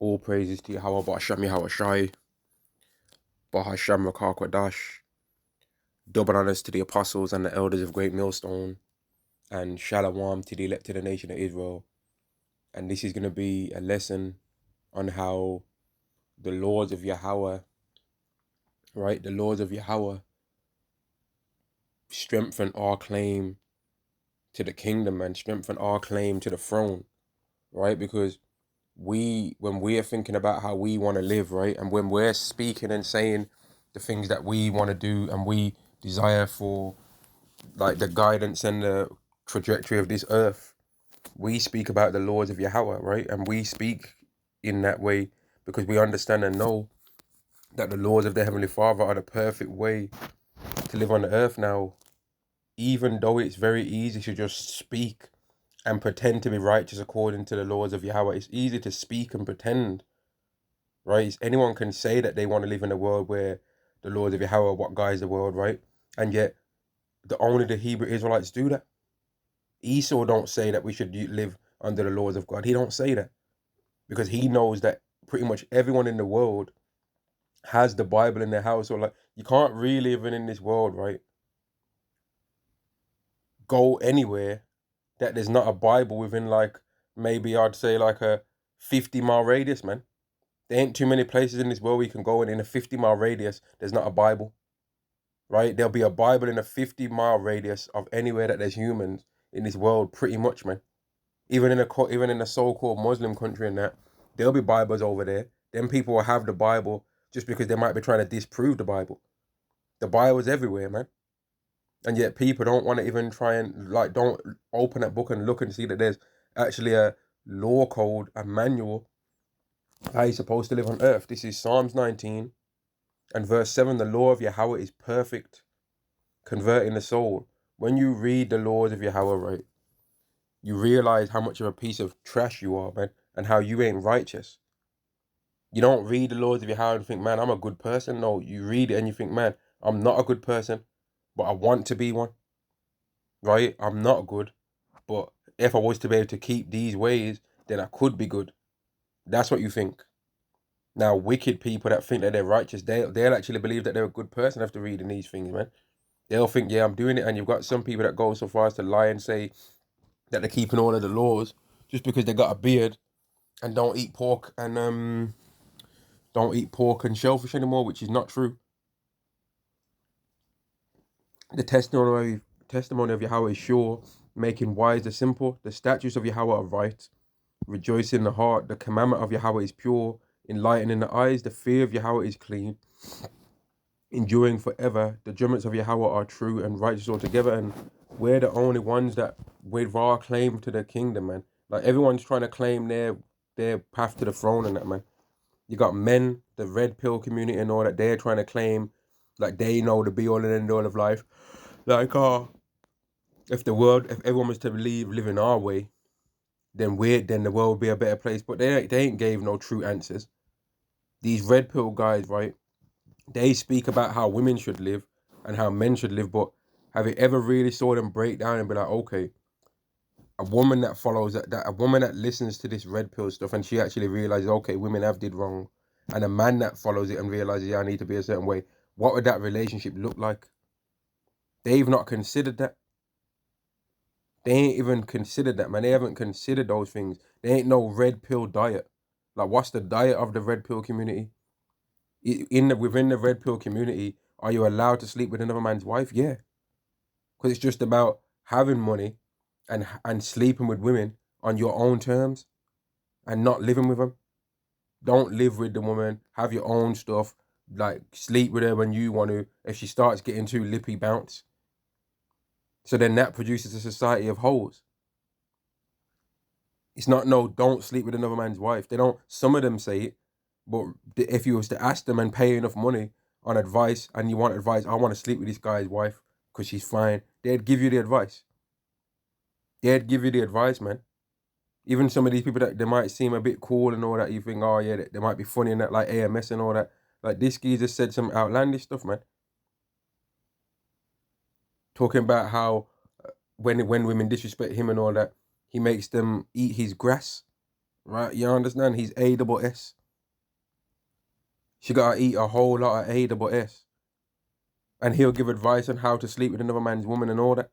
All praises to Yahweh, Ba'ashem Yahushai, Bahasham Rakakwadash. Double honors to the apostles and the elders of Great Millstone, and Shalom to the elected nation of Israel. And this is going to be a lesson on how the laws of Yahweh, right? The laws of Yahweh strengthen our claim to the kingdom and strengthen our claim to the throne, right? Because when we're thinking about how we want to live, right? And when we're speaking and saying the things that we want to do and we desire for, like the guidance and the trajectory of this earth, we speak about the laws of Yahweh, right? And we speak in that way because we understand and know that the laws of the Heavenly Father are the perfect way to live on the earth now. Even though it's very easy to just speak and pretend to be righteous according to the laws of Yahweh, it's easy to speak and pretend, right? Anyone can say that they want to live in a world where the laws of Yahweh are what guides the world, right? And yet, only the Hebrew Israelites do that. Esau don't say that we should live under the laws of God. He don't say that because he knows that pretty much everyone in the world has the Bible in their house. Or like, you can't really, even in this world, right, go anywhere that there's not a Bible within, like, maybe I'd say like a 50-mile radius, man. There ain't too many places in this world we can go in a 50-mile radius there's not a Bible, right? There'll be a Bible in a 50-mile radius of anywhere that there's humans in this world, pretty much, man. Even in a so-called Muslim country and that, there'll be Bibles over there. Then people will have the Bible just because they might be trying to disprove the Bible. The Bible's everywhere, man. And yet people don't want to even try and, like, don't open that book and look and see that there's actually a law code, a manual, how you're supposed to live on earth. This is Psalms 19 and verse 7. The law of Yahweh is perfect, converting the soul. When you read the laws of Yahweh, right, you realize how much of a piece of trash you are, man, and how you ain't righteous. You don't read the laws of Yahweh and think, man, I'm a good person. No, you read it and you think, man, I'm not a good person, but I want to be one, right? I'm not good, but if I was to be able to keep these ways, then I could be good. That's what you think. Now, wicked people that think that they're righteous, they'll actually believe that they're a good person after reading these things, man. They'll think, yeah, I'm doing it. And you've got some people that go so far as to lie and say that they're keeping all of the laws just because they got a beard and don't eat pork and shellfish anymore, which is not true. The testimony of Yahweh is sure, making wise the simple. The statutes of Yahweh are right, rejoice in the heart. The commandment of Yahweh is pure, enlightening the eyes. The fear of Yahweh is clean, enduring forever. The judgments of Yahweh are true and righteous altogether. And we're the only ones that with our claim to the kingdom, man. Like, everyone's trying to claim their path to the throne and that, man. You got men, the red pill community and all that, they're trying to claim like they know the be all and end all of life. Like, if everyone was to live in our way, then the world would be a better place. But they ain't gave no true answers. These red pill guys, right? They speak about how women should live and how men should live, but have you ever really saw them break down and be like, okay, a woman that follows that a woman that listens to this red pill stuff and she actually realizes, okay, women have did wrong, and a man that follows it and realizes, yeah, I need to be a certain way, what would that relationship look like? They've not considered that. They ain't even considered that, man. They haven't considered those things. There ain't no red pill diet. Like, what's the diet of the red pill community? Within the red pill community, are you allowed to sleep with another man's wife? Yeah, because it's just about having money and sleeping with women on your own terms and not living with them. Don't live with the woman. Have your own stuff. Like, sleep with her when you want to. If she starts getting too lippy, bounce. So then that produces a society of hoes. It's not, no, don't sleep with another man's wife. They don't. Some of them say it, but if you was to ask them and pay enough money on advice, and you want advice, I want to sleep with this guy's wife because she's fine, they'd give you the advice. They'd give you the advice, man. Even some of these people that they might seem a bit cool and all that, you think, oh yeah, they might be funny and that, like AMS and all that. Like, this geezer said some outlandish stuff, man. Talking about how when women disrespect him and all that, he makes them eat his grass. right? You understand? He's A double S. She gotta eat a whole lot of A double S. And he'll give advice on how to sleep with another man's woman and all that.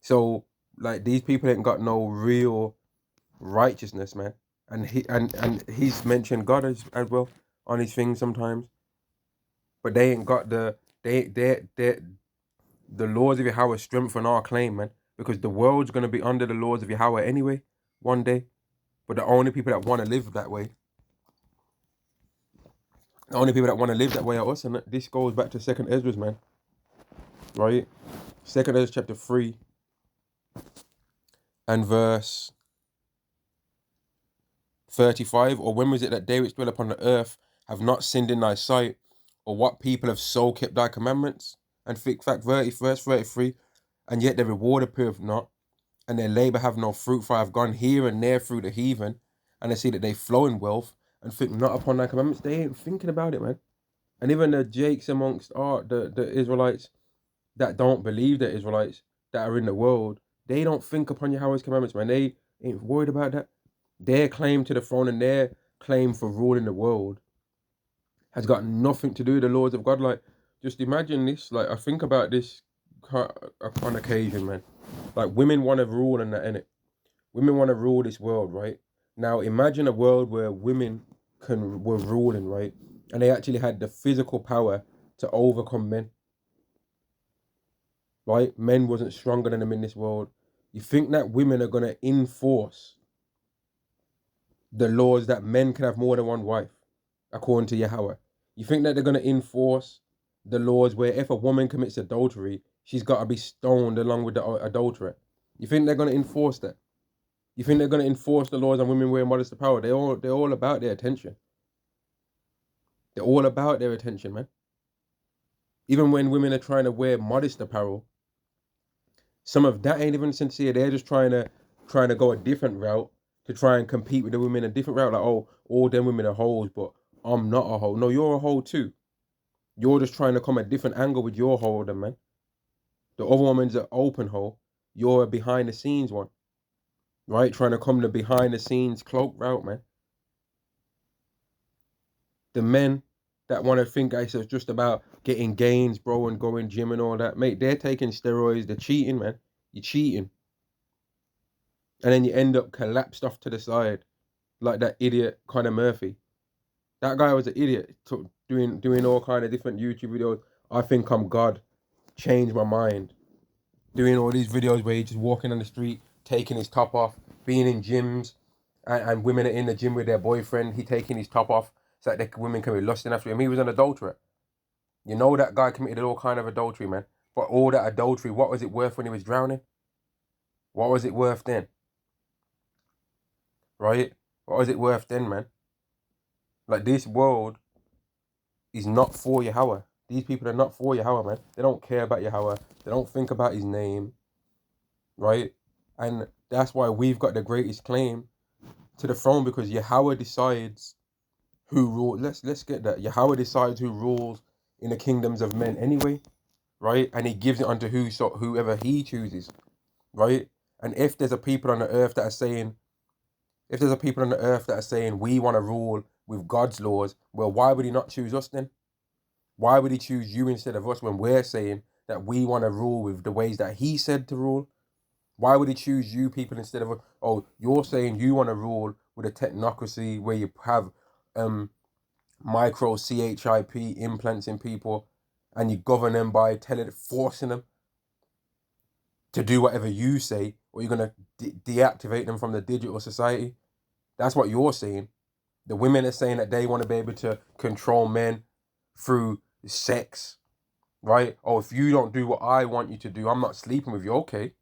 So, like, these people ain't got no real righteousness, man. And he's mentioned God as well on his thing sometimes. But they ain't got they the laws of Yahweh strengthen our claim, man. Because the world's gonna be under the laws of Yahweh anyway, one day. But the only people that want to live that way, are us. And this goes back to Second Ezra's, man. Right? Second Ezra chapter 3 and verse 35. Or when was it that they which dwell upon the earth have not sinned in thy sight? Or what people have so kept thy commandments? And fact, verse 33. And yet their reward appeareth not, and their labour have no fruit, for I have gone here and there through the heathen, and I see that they flow in wealth, and think not upon thy commandments. They ain't thinking about it, man. And even the Jakes amongst the Israelites that don't believe the Israelites that are in the world, they don't think upon Yahweh's commandments, man. They ain't worried about that. Their claim to the throne and their claim for ruling the world has got nothing to do with the laws of God. Like, just imagine this. Like, I think about this on occasion, man. Like, women want to rule and that, innit? Women want to rule this world, right? Now, imagine a world where women were ruling, right? And they actually had the physical power to overcome men, right? Men wasn't stronger than them in this world. You think that women are going to enforce the laws that men can have more than one wife, according to Yahweh? You think that they're going to enforce the laws where if a woman commits adultery, she's got to be stoned along with the adulterer? You think they're going to enforce that? You think they're going to enforce the laws on women wearing modest apparel? They're all about their attention. They're all about their attention, man. Even when women are trying to wear modest apparel, some of that ain't even sincere. They're just trying to go a different route to try and compete with the women a different route. Like, oh, all them women are hoes, but I'm not a hoe. No, you're a hoe too. You're just trying to come a different angle with your hoe, then, man. The other woman's an open hoe. You're a behind the scenes one, right? Trying to come the behind the scenes cloak route, man. The men that want to think it's just about getting gains, bro, and going gym and all that, mate, they're taking steroids. They're cheating, man. You're cheating. And then you end up collapsed off to the side like that idiot Conor Murphy. That guy was an idiot, doing all kind of different YouTube videos. I think I'm God. Change my mind. Doing all these videos where he's just walking on the street, taking his top off, being in gyms, and women are in the gym with their boyfriend. He taking his top off so that the women can be lusting after him. He was an adulterer. You know that guy committed all kind of adultery, man. But all that adultery, what was it worth when he was drowning? What was it worth then? Right? What was it worth then, man? Like, this world is not for Yahweh. These people are not for Yahweh, man. They don't care about Yahweh. They don't think about his name. Right? And that's why we've got the greatest claim to the throne, because Yahweh decides who rules. Let's get that. Yahweh decides who rules in the kingdoms of men anyway, right? And he gives it unto whoever he chooses, right? And if there's a people on the earth that are saying, we want to rule with God's laws, well, why would he not choose us then? Why would he choose you instead of us when we're saying that we want to rule with the ways that he said to rule? Why would he choose you people instead of, oh, you're saying you want to rule with a technocracy where you have micro CHIP implants in people and you govern them by forcing them to do whatever you say, or you're going to deactivate them from the digital society? That's what you're saying. The women are saying that they want to be able to control men through sex, right? Oh, if you don't do what I want you to do, I'm not sleeping with you. Okay,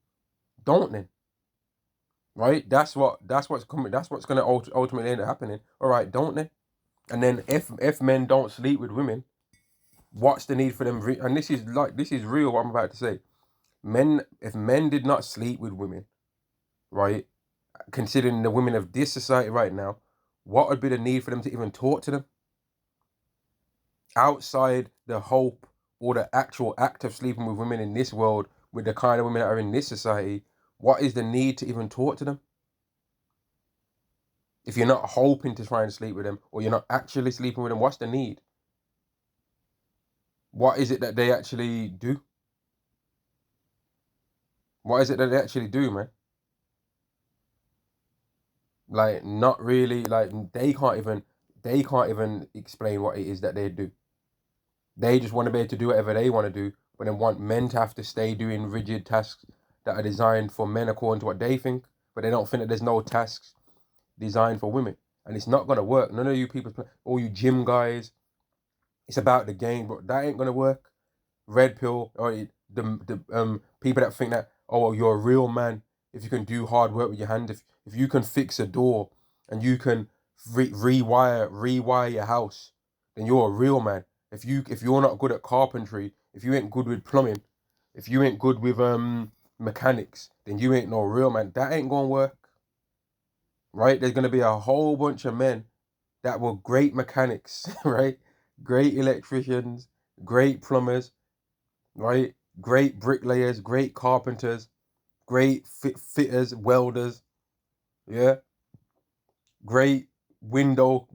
don't then. Right? That's what's coming. That's what's going to ultimately end up happening. All right, don't they? And then if men don't sleep with women, what's the need for them? And this is real. What I'm about to say. If men did not sleep with women, right? Considering the women of this society right now, what would be the need for them to even talk to them? Outside the hope or the actual act of sleeping with women in this world, with the kind of women that are in this society, what is the need to even talk to them? If you're not hoping to try and sleep with them, or you're not actually sleeping with them, what's the need? What is it that they actually do? What is it that they actually do, man? Like, not really. Like, they can't even explain what it is that they do. They just want to be able to do whatever they want to do, but then want men to have to stay doing rigid tasks that are designed for men according to what they think. But they don't think that there's no tasks designed for women, and it's not gonna work. None of you people, all you gym guys, it's about the game, but that ain't gonna work. Red pill, or the people that think that, oh, you're a real man if you can do hard work with your hand, if you can fix a door and you can rewire your house, then you're a real man. If you're not good at carpentry, if you ain't good with plumbing, if you ain't good with mechanics, then you ain't no real man. That ain't gonna work, right? There's gonna be a whole bunch of men that were great mechanics, right? Great electricians, great plumbers, right? Great bricklayers, great carpenters, great fitters, welders, yeah, great window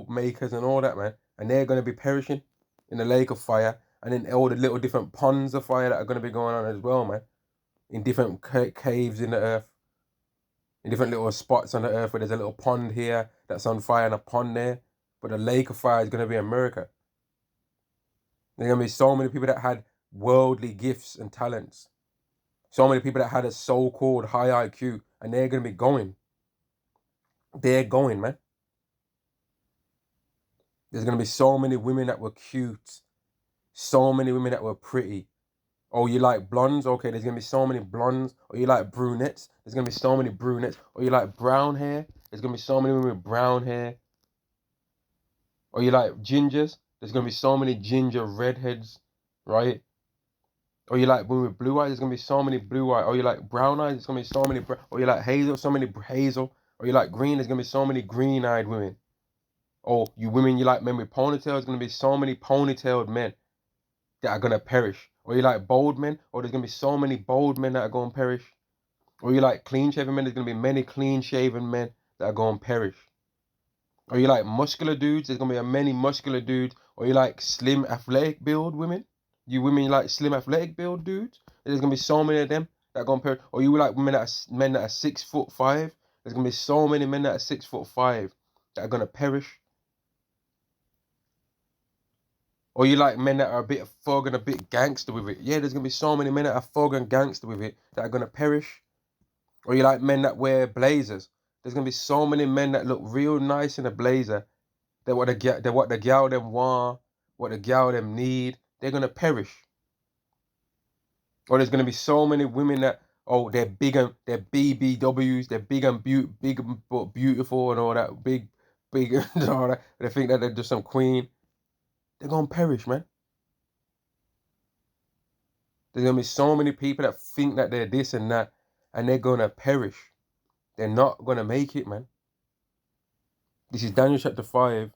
makers and all that, man. And they're gonna be perishing in the lake of fire, and then all the little different ponds of fire that are gonna be going on as well, man. In different caves in the earth, in different little spots on the earth where there's a little pond here that's on fire and a pond there, but the lake of fire is gonna be America. There's gonna be so many people that had worldly gifts and talents. So many people that had a so-called high IQ, and they're gonna be going. They're going, man. There's gonna be so many women that were cute, so many women that were pretty. Oh, you like blondes? Okay, there's gonna be so many blondes. Or you like brunettes? There's gonna be so many brunettes. Or you like brown hair? There's gonna be so many women with brown hair. Or you like gingers? There's gonna be so many ginger redheads, right? Or you like women with blue eyes? There's gonna be so many blue eyes. Or you like brown eyes? There's gonna be so many. Or you like hazel? So many hazel. Or you like green? There's gonna be so many green-eyed women. Or you women, you like men with ponytails? There's gonna be so many ponytailed men that are gonna perish. Or you like bold men? Or there's gonna be so many bold men that are gonna perish. Or you like clean-shaven men? There's gonna be many clean-shaven men that are gonna perish. Or you like muscular dudes? There's gonna be many muscular dudes. Or you like slim, athletic build women? You women, you like slim, athletic build dudes? There's gonna be so many of them that are gonna perish. Or you like men that are 6'5"? There's gonna be so many men that are 6'5" that are gonna perish. Or you like men that are a bit thug and a bit gangster with it? Yeah, there's gonna be so many men that are thug and gangster with it that are gonna perish. Or you like men that wear blazers? There's gonna be so many men that look real nice in a blazer. That what the gal them want, what the gal them need. They're gonna perish. Or there's gonna be so many women that, oh, they're big and they're BBWs, they're big and beautiful and all that, big and all that. They think that they're just some queen. They're gonna perish, man. There's gonna be so many people that think that they're this and that, and they're gonna perish. They're not gonna make it, man. This is Daniel chapter 5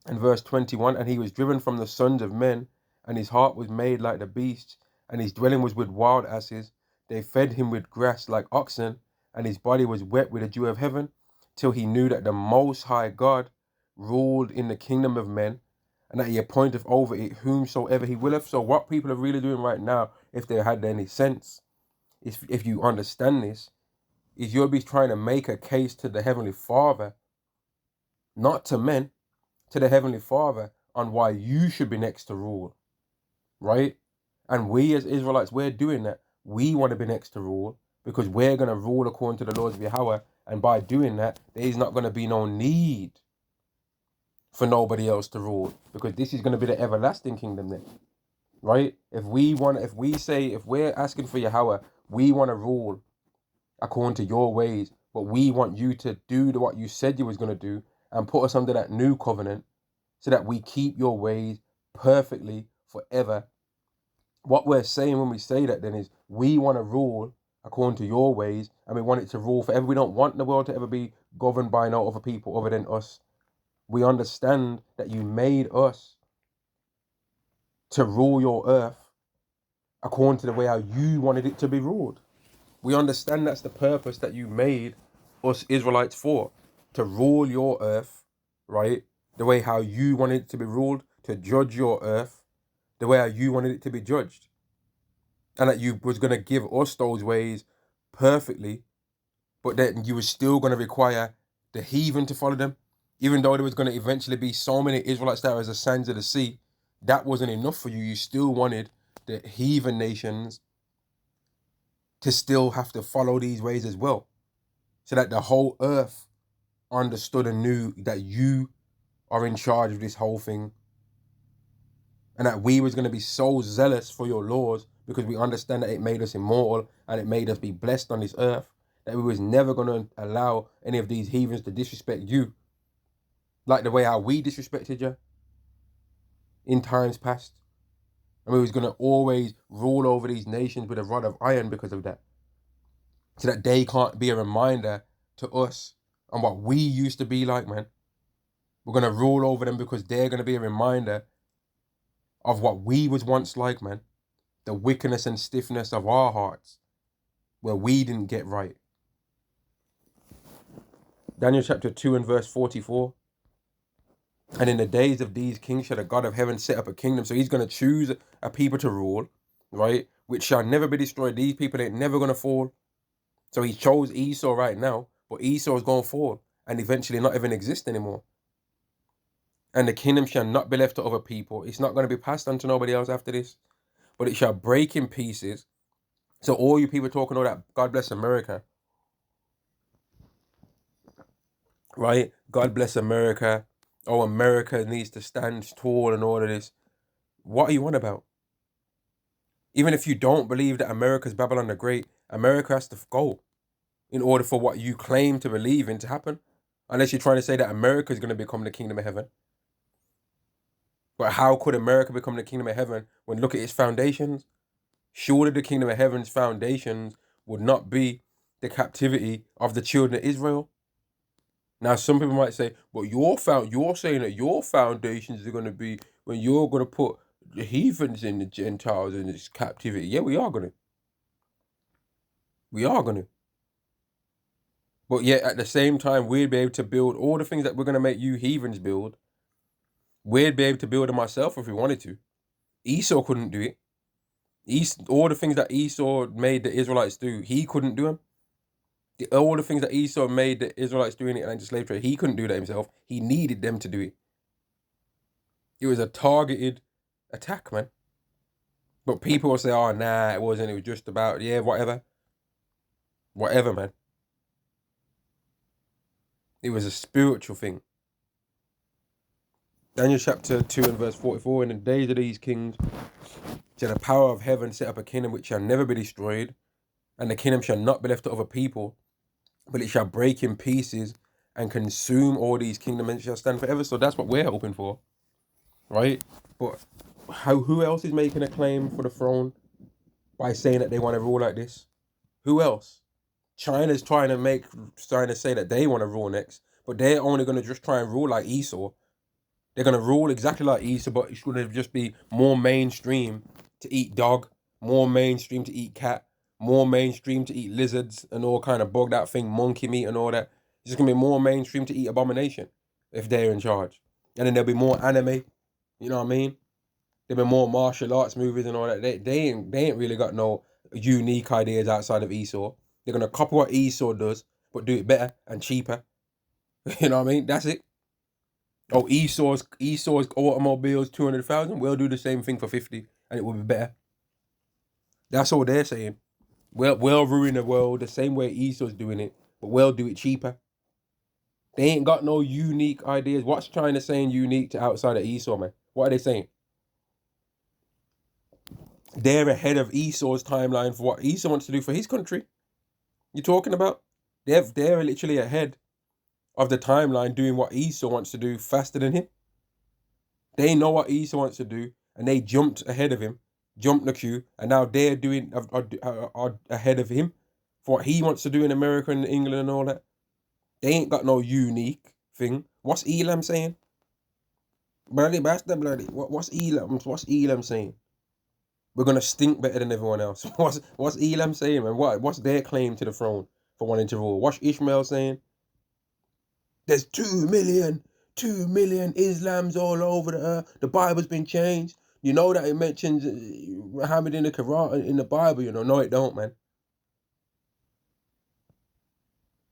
and verse 21. And he was driven from the sons of men, and his heart was made like the beasts, and his dwelling was with wild asses. They fed him with grass like oxen, and his body was wet with the dew of heaven, till he knew that the Most High God ruled in the kingdom of men, and that he appointeth over it whomsoever he willeth. So what people are really doing right now, if they had any sense, if you understand this, is you'll be trying to make a case to the Heavenly Father, not to men, to the Heavenly Father, on why you should be next to rule, right? And we as Israelites, we're doing that. We want to be next to rule because we're going to rule according to the laws of Yahweh. And by doing that, there's not going to be no need for nobody else to rule, because this is going to be the everlasting kingdom then, right? If we're asking for Yahweh, we want to rule according to your ways, but we want you to do what you said you was going to do and put us under that new covenant so that we keep your ways perfectly forever. What we're saying when we say that then is we want to rule according to your ways, and we want it to rule forever. We don't want the world to ever be governed by no other people other than us. We understand that you made us to rule your earth according to the way how you wanted it to be ruled. We understand that's the purpose that you made us Israelites for. to rule your earth, right? The way how you wanted it to be ruled, to judge your earth, the way how you wanted it to be judged. And that you was going to give us those ways perfectly, but then you was still going to require the heathen to follow them. Even though there was going to eventually be so many Israelites that were as the sands of the sea, that wasn't enough for you. You still wanted the heathen nations to still have to follow these ways as well, so that the whole earth understood and knew that you are in charge of this whole thing, and that we was going to be so zealous for your laws because we understand that it made us immortal and it made us be blessed on this earth, that we was never going to allow any of these heathens to disrespect you like the way how we disrespected you in times past. And we was going to always rule over these nations with a rod of iron because of that, so that they can't be a reminder to us on what we used to be like, man. We're going to rule over them because they're going to be a reminder of what we was once like, man. The wickedness and stiffness of our hearts, where we didn't get right. Daniel chapter 2 and verse 44. And in the days of these kings shall the God of heaven set up a kingdom. So he's going to choose a people to rule, right? Which shall never be destroyed. These people ain't never going to fall. So he chose Esau right now, but Esau is going to fall and eventually not even exist anymore. And the kingdom shall not be left to other people. It's not going to be passed on to nobody else after this, but it shall break in pieces. So all you people talking all that, God bless America, right? God bless America. Oh, America needs to stand tall and all of this. What are you on about? Even if you don't believe that America's Babylon the Great, America has to go in order for what you claim to believe in to happen. Unless you're trying to say that America is going to become the kingdom of heaven. But how could America become the kingdom of heaven when look at its foundations? Surely the kingdom of heaven's foundations would not be the captivity of the children of Israel. Now, some people might say, but you're saying that your foundations are going to be when you're going to put the heathens in the Gentiles in this captivity. Yeah, we are going to. We are going to. But yet, at the same time, we'd be able to build all the things that we're going to make you heathens build. We'd be able to build them ourselves if we wanted to. Esau couldn't do it. All the things that Esau made the Israelites do, he couldn't do them. All the things that Esau made the Israelites do in the Atlantic slave trade, he couldn't do that himself. He needed them to do it. It was a targeted attack, man. But people will say, oh, nah, it wasn't. It was just about, yeah, whatever. Whatever, man. It was a spiritual thing. Daniel chapter 2 and verse 44. In the days of these kings shall the power of heaven set up a kingdom which shall never be destroyed, and the kingdom shall not be left to other people, but it shall break in pieces and consume all these kingdoms and shall stand forever. So that's what we're hoping for, right? But who else is making a claim for the throne by saying that they want to rule like this? Who else? China's trying to say that they want to rule next, but they're only going to just try and rule like Esau. They're going to rule exactly like Esau, but it's going to just be more mainstream to eat dog, more mainstream to eat cat, more mainstream to eat lizards and all kind of bugged out thing, monkey meat and all that. It's just going to be more mainstream to eat abomination if they're in charge. And then there'll be more anime, you know what I mean? There'll be more martial arts movies and all that. They ain't really got no unique ideas outside of Esau. They're going to copy what Esau does, but do it better and cheaper. You know what I mean? That's it. Oh, Esau's automobiles 200,000. We'll do the same thing for 50, and it will be better. That's all they're saying. We'll ruin the world the same way Esau's doing it, but we'll do it cheaper. They ain't got no unique ideas. What's China saying unique to outside of Esau, man? What are they saying? They're ahead of Esau's timeline for what Esau wants to do for his country. You talking about? They're literally ahead of the timeline doing what Esau wants to do faster than him. They know what Esau wants to do, and they jumped ahead of him, jumped the queue, and now they're doing are ahead of him for what he wants to do in America and England and all that. They ain't got no unique thing. What's Elam saying? Bloody bastard, bloody. What's Elam? What's Elam saying? We're gonna stink better than everyone else. What's Elam saying, man? What's their claim to the throne for wanting to rule? What's Ishmael saying? There's 2 million Islams all over the earth. The Bible's been changed. You know that it mentions Muhammad in the Quran, in the Bible, you know. No, it don't, man.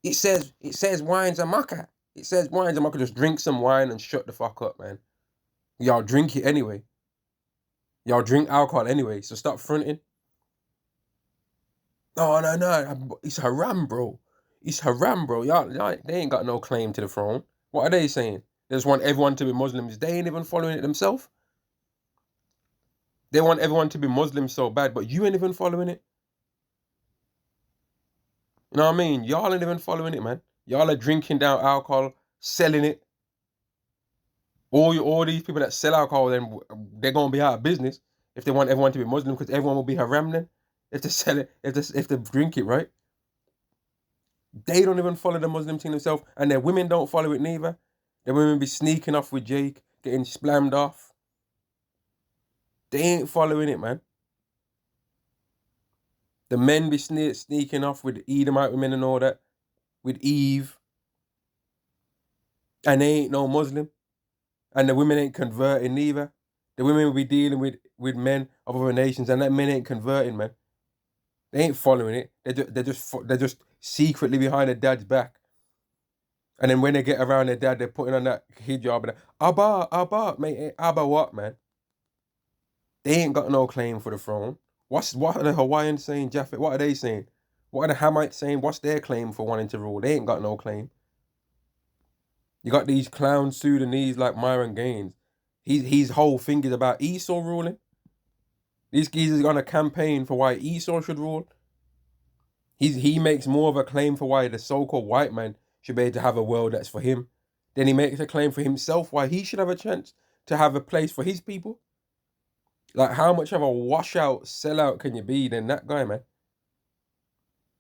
It says wine's a makkah. It says wine's a makkah. Just drink some wine and shut the fuck up, man. Y'all drink it anyway. Y'all drink alcohol anyway, so stop fronting. No. It's haram, bro. It's haram, bro. Y'all, they ain't got no claim to the throne. What are they saying? They just want everyone to be Muslims. They ain't even following it themselves. They want everyone to be Muslim so bad, but you ain't even following it. You know what I mean? Y'all ain't even following it, man. Y'all are drinking down alcohol, selling it. All these people that sell alcohol, then they're gonna be out of business if they want everyone to be Muslim, because everyone will be haram then. If they sell it, if they drink it, right? They don't even follow the Muslim thing themselves, and their women don't follow it neither. Their women be sneaking off with Jake, getting splammed off. They ain't following it, man. The men be sneaking off with Edomite women and all that, with Eve, and they ain't no Muslim, and the women ain't converting neither. The women will be dealing with men of other nations, and that men ain't converting, man. They ain't following it. They're just secretly behind their dad's back. And then when they get around their dad, they're putting on that hijab and Abba, mate, Abba what, man? They ain't got no claim for the throne. What are the Hawaiians saying, Japhet? What are they saying? What are the Hamites saying? What's their claim for wanting to rule? They ain't got no claim. You got these clown Sudanese like Myron Gaines. His whole thing is about Esau ruling. These geezers on a campaign for why Esau should rule. He makes more of a claim for why the so-called white man should be able to have a world that's for him. Then he makes a claim for himself why he should have a chance to have a place for his people. Like, how much of a washout sellout can you be than that guy, man?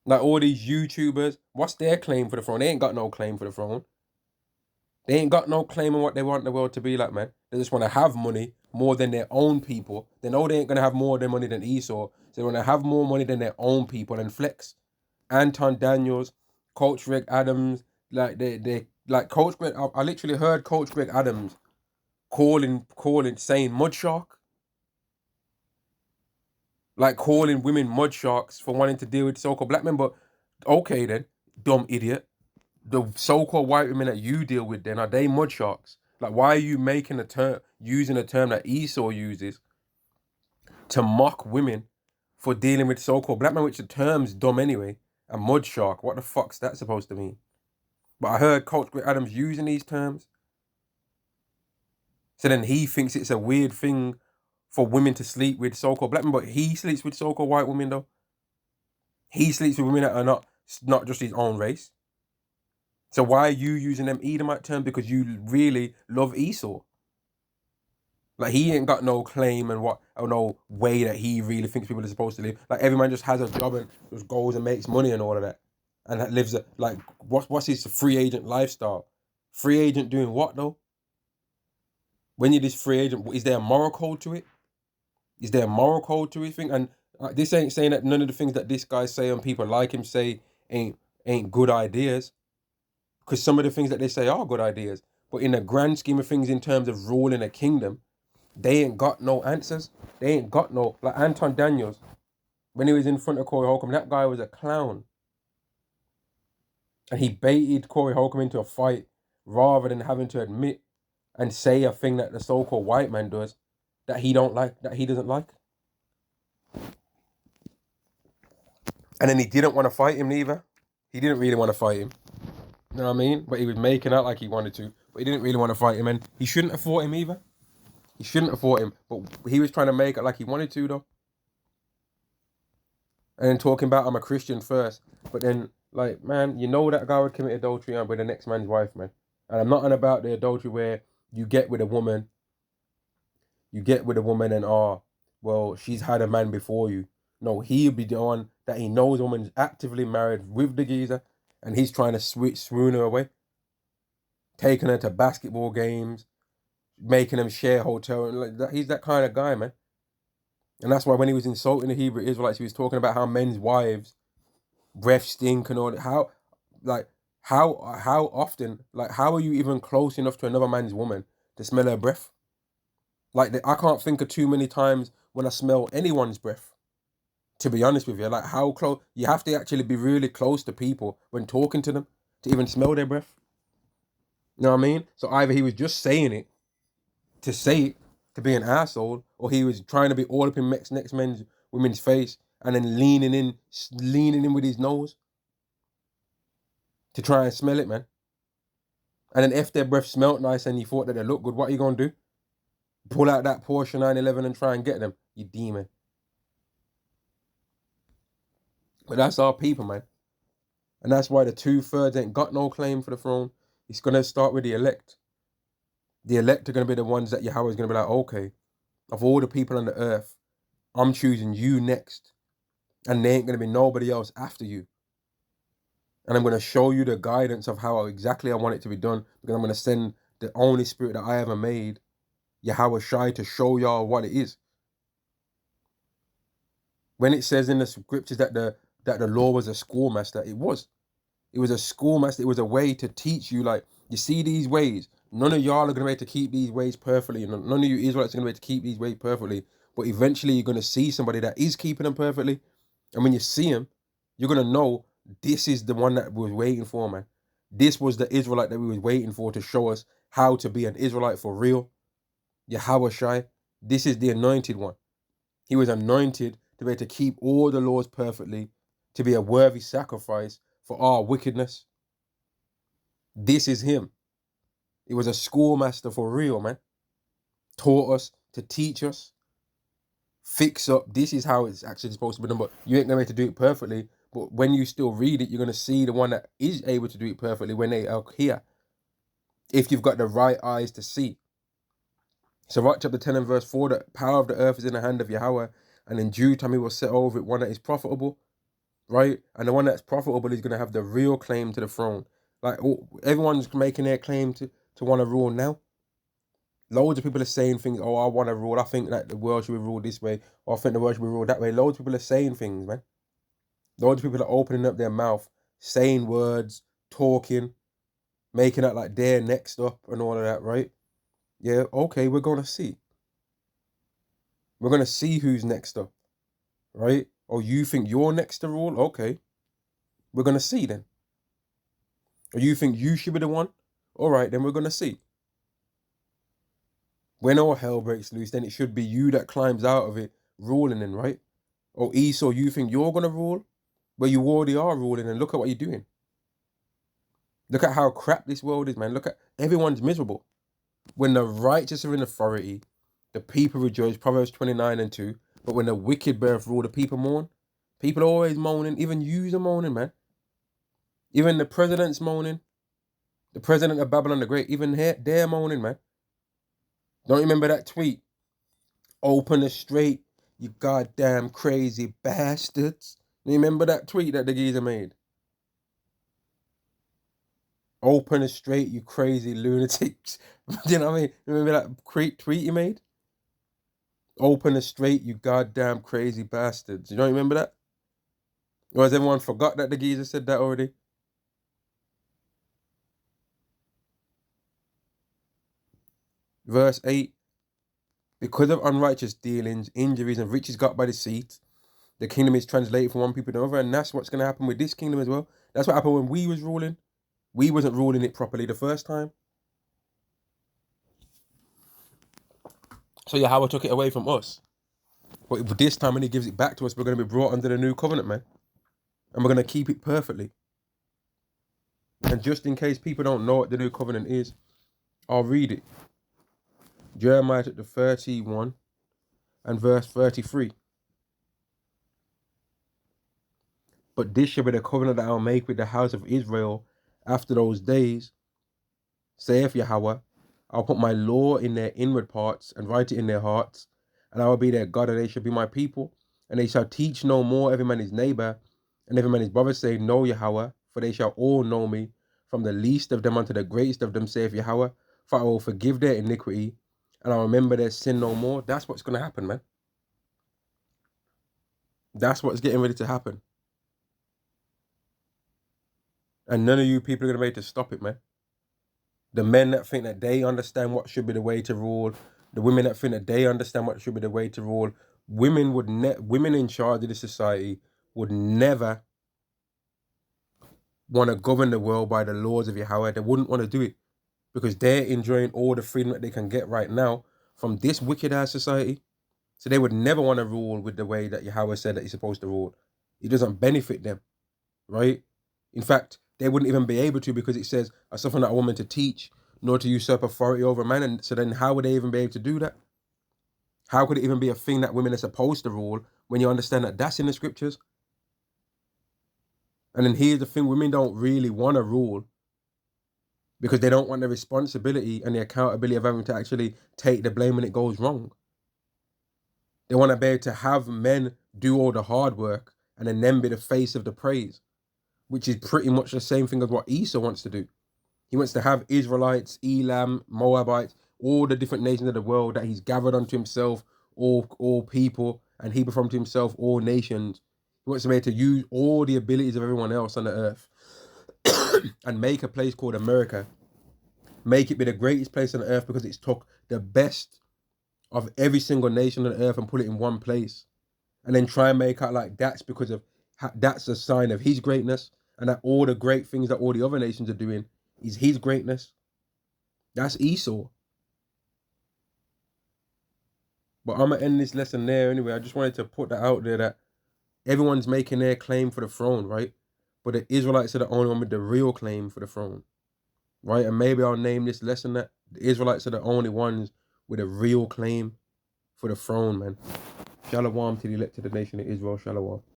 Like, all these YouTubers, what's their claim for the throne? They ain't got no claim for the throne. They ain't got no claim on what they want the world to be like, man. They just want to have money more than their own people. They know they ain't going to have more of their money than Esau. So they want to have more money than their own people and flex. Anton Daniels, Coach Greg Adams, like they like Coach Greg. I literally heard Coach Greg Adams calling, saying mud shark, like calling women mud sharks for wanting to deal with so-called black men. But okay then, dumb idiot. The so-called white women that you deal with, then are they mud sharks? Like, why are you making using a term that Esau uses to mock women for dealing with so-called black men, which the term's dumb anyway? A mud shark, what the fuck's that supposed to mean? But I heard Coach Greg Adams using these terms. So then he thinks it's a weird thing for women to sleep with so-called black men, but he sleeps with so-called white women though. He sleeps with women that are not just his own race. So why are you using them Edomite terms? Because you really love Esau. Like, he ain't got no claim and no way that he really thinks people are supposed to live. Like, every man just has a job and just goes and makes money and all of that. And that lives like, what's his free agent lifestyle? Free agent doing what though? When you're this free agent, is there a moral code to it? Is there a moral code to everything? And this ain't saying that none of the things that this guy say and people like him say ain't good ideas. Because some of the things that they say are good ideas. But in the grand scheme of things, in terms of ruling a kingdom, they ain't got no answers. They ain't got no... Like Anton Daniels, when he was in front of Corey Holcomb, that guy was a clown. And he baited Corey Holcomb into a fight rather than having to admit and say a thing that the so-called white man does that he doesn't like. And then he didn't want to fight him neither. He didn't really want to fight him. You know what I mean? But he was making out like he wanted to. But he didn't really want to fight him. And he shouldn't have fought him either. He shouldn't have fought him. But he was trying to make it like he wanted to, though. And then talking about I'm a Christian first. But then, like, man, you know that guy would commit adultery with the next man's wife, man. And I'm not on about the adultery where you get with a woman and, well, she's had a man before you. No, he'll be the one that he knows a woman's actively married with the geezer, and he's trying to swoon her away. Taking her to basketball games, making them share hotel, and like that. He's that kind of guy, man. And that's why when he was insulting the Hebrew Israelites, he was talking about how men's wives breath stink and all that. How, like, How often, like, how are you even close enough to another man's woman to smell her breath? Like, I can't think of too many times when I smell anyone's breath. To be honest with you, like, how close you have to actually be really close to people when talking to them to even smell their breath. You know what I mean? So either he was just saying it to say it to be an asshole, or he was trying to be all up in next men's women's face and then leaning in with his nose to try and smell it, man. And then if their breath smelt nice and you thought that they looked good, what are you gonna do? Pull out that Porsche 911 and try and get them, you demon. But that's our people, man. And that's why the 2/3 ain't got no claim for the throne. It's gonna start with the elect. The elect are gonna be the ones that Yahweh is gonna be like, okay, of all the people on the earth, I'm choosing you next. And there ain't gonna be nobody else after you. And I'm gonna show you the guidance of how exactly I want it to be done. Because I'm gonna send the only spirit that I ever made, Yahweh Shai, to show y'all what it is. When it says in the scriptures that the law was a schoolmaster, it was. It was a schoolmaster. It was a way to teach you, like, you see these ways. None of y'all are going to be able to keep these ways perfectly. None of you Israelites are going to be able to keep these ways perfectly. But eventually you're going to see somebody that is keeping them perfectly. And when you see him, you're going to know this is the one that we was waiting for, man. This was the Israelite that we was waiting for to show us how to be an Israelite for real. Yahweh Shai. This is the anointed one. He was anointed to be able to keep all the laws perfectly, to be a worthy sacrifice for our wickedness. This is him. It was a schoolmaster for real, man. Taught us, to teach us, fix up. This is how it's actually supposed to be done, but you ain't gonna be able to do it perfectly. But when you still read it, you're gonna see the one that is able to do it perfectly when they are here. If you've got the right eyes to see. So right chapter 10 and verse 4, the power of the earth is in the hand of Yahweh, and in due time he will set over it one that is profitable. Right? And the one that's profitable is going to have the real claim to the throne. Like, everyone's making their claim to want to rule now. Loads of people are saying things, oh, I want to rule. I think that the world should be ruled this way. Or I think the world should be ruled that way. Loads of people are saying things, man. Loads of people are opening up their mouth, saying words, talking, making it like they're next up and all of that, right? Yeah, okay, we're going to see. We're going to see who's next up, right? Oh, you think you're next to rule? Okay. We're going to see then. Or you think you should be the one? All right, then we're going to see. When all hell breaks loose, then it should be you that climbs out of it, ruling in, right? Or Esau, you think you're going to rule? Well, you already are ruling, and look at what you're doing. Look at how crap this world is, man. Look at, everyone's miserable. When the righteous are in authority, the people rejoice, Proverbs 29 and 2. But when the wicked beareth rule, the people mourn. People are always moaning, even yous are moaning, man. Even the president's moaning. The president of Babylon the Great, even they're moaning, man. Don't you remember that tweet? Open the straight, you goddamn crazy bastards. You remember that tweet that the geezer made? Open the straight, you crazy lunatics. You know what I mean? Remember that tweet you made? Open the straight, you goddamn crazy bastards. You don't remember that? Or has everyone forgot that the geezer said that already? Verse 8. Because of unrighteous dealings, injuries, and riches got by deceit, the kingdom is translated from one people to another, and that's what's going to happen with this kingdom as well. That's what happened when we was ruling. We wasn't ruling it properly the first time. So Yahweh took it away from us. But this time when he gives it back to us, we're going to be brought under the new covenant, man. And we're going to keep it perfectly. And just in case people don't know what the new covenant is, I'll read it. Jeremiah chapter 31 and verse 33. But this shall be the covenant that I'll make with the house of Israel after those days, saith Yahweh. I'll put my law in their inward parts and write it in their hearts, and I will be their God, and they shall be my people. And they shall teach no more every man his neighbor, and every man his brother, saying, Know Yahweh, for they shall all know me, from the least of them unto the greatest of them, saith Yahweh. For I will forgive their iniquity, and I'll remember their sin no more. That's what's going to happen, man. That's what's getting ready to happen. And none of you people are going to be able to stop it, man. The men that think that they understand what should be the way to rule, the women that think that they understand what should be the way to rule, women in charge of the society would never want to govern the world by the laws of Yahweh. They wouldn't want to do it because they're enjoying all the freedom that they can get right now from this wicked ass society. So they would never want to rule with the way that Yahweh said that he's supposed to rule. It doesn't benefit them, right? In fact, they wouldn't even be able to because it says, I suffer not a woman to teach, nor to usurp authority over man. And so then how would they even be able to do that? How could it even be a thing that women are supposed to rule when you understand that that's in the scriptures? And then here's the thing, women don't really want to rule because they don't want the responsibility and the accountability of having to actually take the blame when it goes wrong. They want to be able to have men do all the hard work and then them be the face of the praise, which is pretty much the same thing as what Esau wants to do. He wants to have Israelites, Elam, Moabites, all the different nations of the world that he's gathered unto himself, all people, and he performed to himself all nations. He wants to be able to use all the abilities of everyone else on the earth and make a place called America. Make it be the greatest place on the earth because it's took the best of every single nation on the earth and put it in one place. And then try and make out like that's because of that's a sign of his greatness, and that all the great things that all the other nations are doing is his greatness. That's Esau. But I'm gonna end this lesson there anyway. I just wanted to put that out there that everyone's making their claim for the throne, right? But the Israelites are the only one with the real claim for the throne, right? And maybe I'll name this lesson that the Israelites are the only ones with a real claim for the throne, man. Shalom to the elect of the nation of Israel. Shalom.